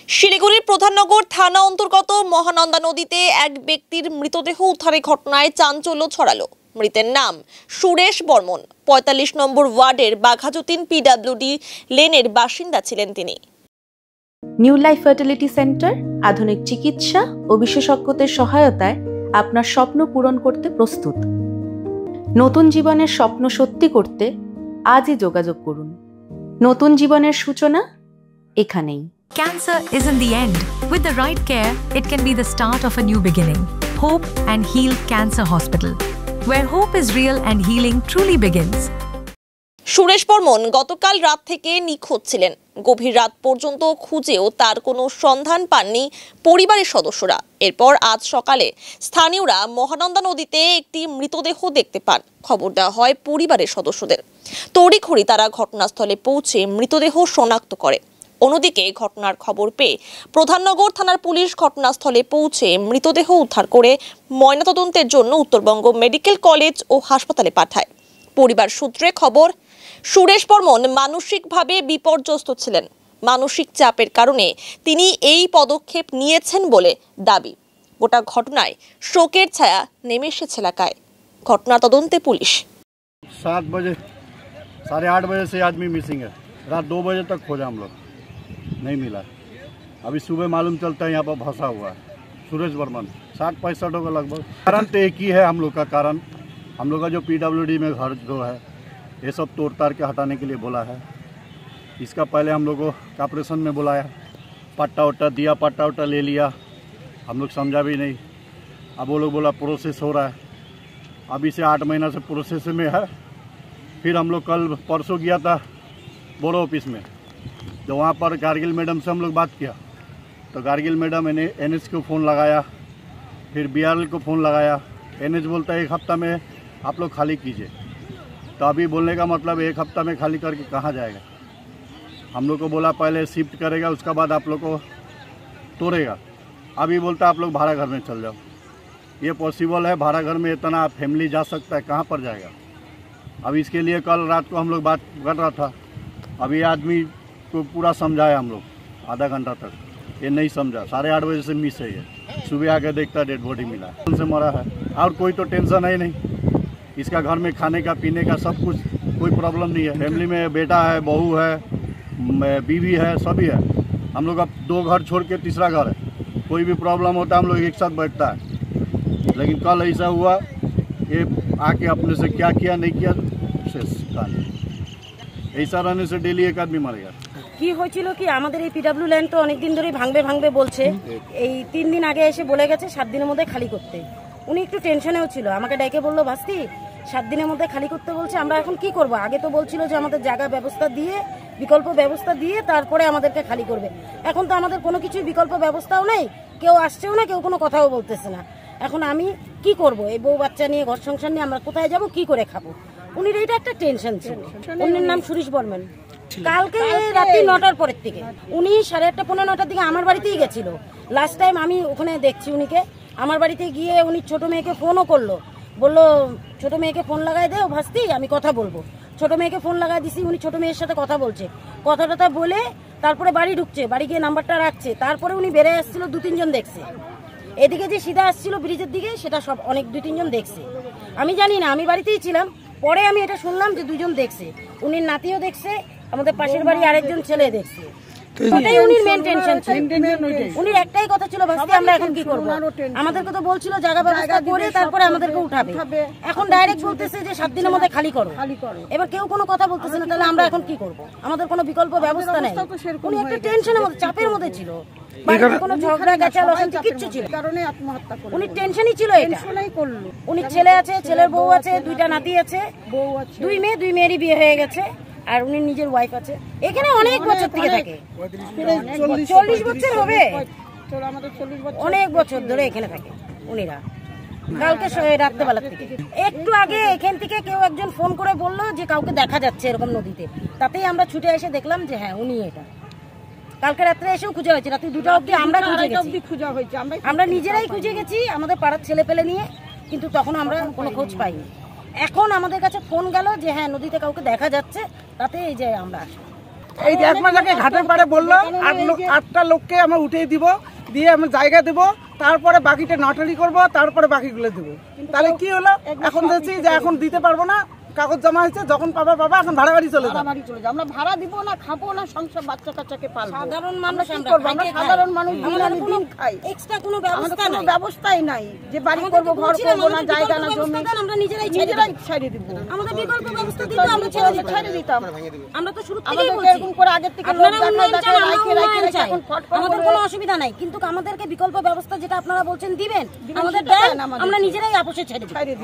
শিলিগুড়ির প্রধাননগর থানা অন্তর্গত মহানন্দা নদীতে এক ব্যক্তির মৃতদেহ উদ্ধারের ঘটনায় চাঞ্চল্য ছড়ালো। মৃতের নাম সুরেশ বর্মন। ৪৫ নম্বর ওয়ার্ডের বাঘাযতীন পিডব্লিউডি লেনের বাসিন্দা ছিলেন তিনি। নিউ লাইফ ফার্টিলিটি সেন্টার আধুনিক চিকিৎসা ও বিশেষজ্ঞদের সহায়তায় আপনার স্বপ্ন পূরণ করতে প্রস্তুত। নতুন জীবনের স্বপ্ন সত্যি করতে আজই যোগাযোগ করুন। নতুন জীবনের সূচনা এখানেই। Cancer isn't the end. With the right care, it can be the start of a new beginning. Hope and Heal Cancer Hospital, where hope is real and healing truly begins. Suresh Barman গতকাল রাত থেকে নিখোঁজ ছিলেন। গভীর রাত পর্যন্ত খুঁজেও তার কোনো সন্ধান পাননি পরিবারের সদস্যরা। এরপর আজ সকালে স্থানীয়রা মহানন্দা নদীতে একটি মৃতদেহ দেখতে পান। খবর দেওয়া হয় পরিবারের সদস্যদের। তড়িঘড়ি তারা ঘটনাস্থলে পৌঁছে মৃতদেহ শনাক্ত করে। অন্যদিকে ঘটনার খবর পেয়ে প্রধাননগর থানার পুলিশ ঘটনাস্থলে পৌঁছে মৃতদেহ উদ্ধার করে ময়নাতদন্তের জন্য উত্তরবঙ্গ মেডিকেল কলেজ ও হাসপাতালে পাঠায়। পরিবার সূত্রে খবর, সুরেশ বর্মন মানসিকভাবে বিপর্যস্ত ছিলেন। মানসিক চাপের কারণে তিনি এই পদক্ষেপ নিয়েছেন বলে দাবি। গোটা ঘটনায় শোকের ছায়া নেমে এসেছে এলাকায়। ঘটনা তদন্তে পুলিশ। 7 बजे 8:30 बजे से आदमी मिसिंग है। रात 2 बजे तक खोजा हम लोग, नहीं मिला। अभी सुबह मालूम चलता है यहाँ पर फंसा हुआ है सुरेश बर्मन। 60-65 होगा लगभग। कारण तो एक ही है हम लोग का कारण। हम लोग का जो PWD में घर जो है ये सब तोड़ ताड़ के हटाने के लिए बोला है। इसका पहले हम लोग को कॉर्पोरेशन में बुलाया, पट्टा वट्टा दिया, पट्टा वट्टा ले लिया। हम लोग समझा भी नहीं। अब वो लोग बोला प्रोसेस हो रहा है। अभी से 8 महीना से प्रोसेस में है। फिर हम लोग कल परसों गया था बोरो ऑफिस में, तो वहाँ पर कारगिल मैडम से हम लोग बात किया। तो कारगिल मैडम ने NH को फ़ोन लगाया, फिर BRL को फ़ोन लगाया। NH बोलता है 1 हफ्ता में आप लोग खाली कीजिए। तो अभी बोलने का मतलब 1 हफ्ता में खाली करके कहाँ जाएगा। हम लोग को बोला पहले शिफ्ट करेगा, उसके बाद आप लोग को तोड़ेगा। अभी बोलता आप लोग भाड़ा घर में चल जाओ। ये पॉसिबल है? भाड़ा घर में इतना फैमिली जा सकता है? कहाँ पर जाएगा। अब इसके लिए कल रात को हम लोग बात कर रहा था। अभी आदमी को पूरा समझाया हम लोग आधा घंटा तक, ये नहीं समझा। 8:30 बजे से मिस है ये। सुबह आके देखता डेड बॉडी मिला है, उनसे मरा है। और कोई तो टेंशन है नहीं। इसका घर में खाने का पीने का सब कुछ, कोई प्रॉब्लम नहीं है। फैमिली में बेटा है, बहू है, बीवी है, सभी है। हम लोग अब 2 घर छोड़ के तीसरा घर है। कोई भी प्रॉब्लम होता है हम लोग एक साथ बैठता है। लेकिन कल ऐसा हुआ, ये आके अपने से क्या किया नहीं किया ऐसा रहने से डेली एक आदमी मरेगा। কি হয়েছিল কি, আমাদের এই PW ল্যান্ড তো অনেকদিন ধরে ভাঙবে বলছে। এই 3 দিন আগে এসে বলে গেছে 7 দিনের মধ্যে খালি করতে। উনি একটু টেনশনেও ছিল, আমাকে ডেকে বললো ভাস্তি 7 দিনের মধ্যে খালি করতে বলছে, আমরা এখন কি করব। আগে তো বলছিল যে আমাদের জায়গা ব্যবস্থা দিয়ে, বিকল্প ব্যবস্থা দিয়ে তারপরে আমাদেরকে খালি করবে। এখন তো আমাদের কোনো কিছুই বিকল্প ব্যবস্থাও নেই, কেউ আসছেও না, কেউ কোনো কথাও বলতেছে না। এখন আমি কি করব, এই বউ বাচ্চা নিয়ে ঘর সংসার নিয়ে আমরা কোথায় যাব, কি করে খাবো। উনির এইটা একটা টেনশন ছিল। উনির নাম সুরেশ বর্মন। কালকে রাতে 9টার পরের থেকে উনি 8:30 পৌনে 9টার দিকে আমার বাড়িতেই গেছিল। লাস্ট টাইম আমি ওখানে দেখছি উনিকে। আমার বাড়িতে গিয়ে উনি ছোট মেয়েকে ফোনও করলো, বললো ছোট মেয়েকে ফোন লাগাই দেও ভাস্তি, আমি কথা বলবো। ছোট মেয়েকে ফোন লাগাই দিছি, উনি ছোট মেয়ের সাথে কথা বলছে। কথাটা বলে তারপরে বাড়ি ঢুকছে, বাড়ি গিয়ে নাম্বারটা রাখছে। তারপরে উনি বেড়ে আসছিল, 2-3 জন দেখছে। এদিকে যে সিধা আসছিল ব্রিজের দিকে, সেটা সব অনেক 2-3 জন দেখছে। আমি জানি না, আমি বাড়িতেই ছিলাম। পরে আমি এটা শুনলাম যে 2 জন দেখছে, উনির নাতিও দেখছে, আমাদের পাশের বাড়ি আরেকজন ছেলে দেখছে। ওটাই উনির মেন টেনশন ছিল। উনির একটাই কথা ছিল, ভাস্তি আমরা এখন কি করব। আমাদেরকে তো বলছিল জায়গা ব্যবস্থা করে তারপরে আমাদেরকে উঠাবে। এখন ডাইরেক্ট বলতেছে যে 7 দিনের মধ্যে খালি করো। এবার কেউ কোনো কথা বলতেছে না, তাহলে আমরা এখন কি করব। আমাদের কোনো বিকল্প ব্যবস্থা নেই। উনি একটা টেনশনের মধ্যে, চাপের মধ্যে ছিল। কোনো ঝগড়া গাছাল অশান্তি কিচ্ছু ছিল কারণে আত্মহত্যা করলো। উনি টেনশনই ছিল, এটা করলো। উনি ছেলে আছে, ছেলের বউ আছে, 2টা নাতি আছে, 2 মেয়ে, 2 মেয়েরই বিয়ে হয়ে গেছে। আর উনি নিজের ওয়াইফ আছে। এখানে অনেক বছর থেকে থাকে, 40 বছর হবে, অনেক বছর ধরে এখানে থাকে উনিরা। কালকে রাত্রেবেলা থেকে একটু আগে এখান থেকে কেউ একজন ফোন করে বললো যে কাউকে দেখা যাচ্ছে এরকম নদীতে। তাতেই আমরা ছুটে এসে দেখলাম যে হ্যাঁ উনি এটা। কালকে রাত্রে এসেও খুঁজে হয়েছে, রাত্রি 2টা অবধি আমরা খুঁজে গেছি। আমরা নিজেরাই খুঁজে গেছি আমাদের পাড়ার ছেলে পেলে নিয়ে, কিন্তু তখন আমরা কোনো খোঁজ পাইনি। এখন আমাদের কাছে ফোন গেল যে হ্যাঁ নদীতে কাউকে দেখা যাচ্ছে, তাতে এই যে আমরা আসি। এই যে 1 মাস আগে ঘাটের পাড়ে বললো 8টা লোককে আমরা উঠিয়ে দিব, দিয়ে আমরা জায়গা দেবো, তারপরে বাকিটা নটারি করব, তারপরে বাকিগুলো দেবো। তাহলে কি হলো, এখন দেখছি যে এখন দিতে পারবো না, কাগজ জমা হয়েছে, যখন পাবা এখন ভাড়া বাড়ি চলে যাবে। আমরা ভাড়া দিব না, খাবো না, সংসার বাচ্চা কাচ্চাকে পালবো। সাধারণ মানুষ আমরা সাধারণ মানুষ দিন খাই, এক্সট্রা কোনো ব্যবস্থা কোনো নাই। ব্যবস্থাই নাই যে বাড়ি করবো, ঘর করবো না, জায়গা না, জমি আমরা নিজেরাই ছেড়ে দিব। আমাদের বিকল্প ব্যবস্থা দিতে আমরা ছেড়ে দিতাম। আমরা তো শুরু থেকেই আমাদেরকে বলছি এরকম করে আগের থেকে লোক আপনারা দেখা উন্নয়ন দেখা চান, আমরা রাখে উন্নয়ন চাই। এখন ফট আমাদের কোনো অসুবিধা নাই, কিন্তু আমাদেরকে বিকল্প ব্যবস্থা যেটা আপনারা বলছেন দিবেন, আমাদের দেন, আমরা নিজেরাই আপোষে ছেড়ে দিব। ছেড়ে দিব।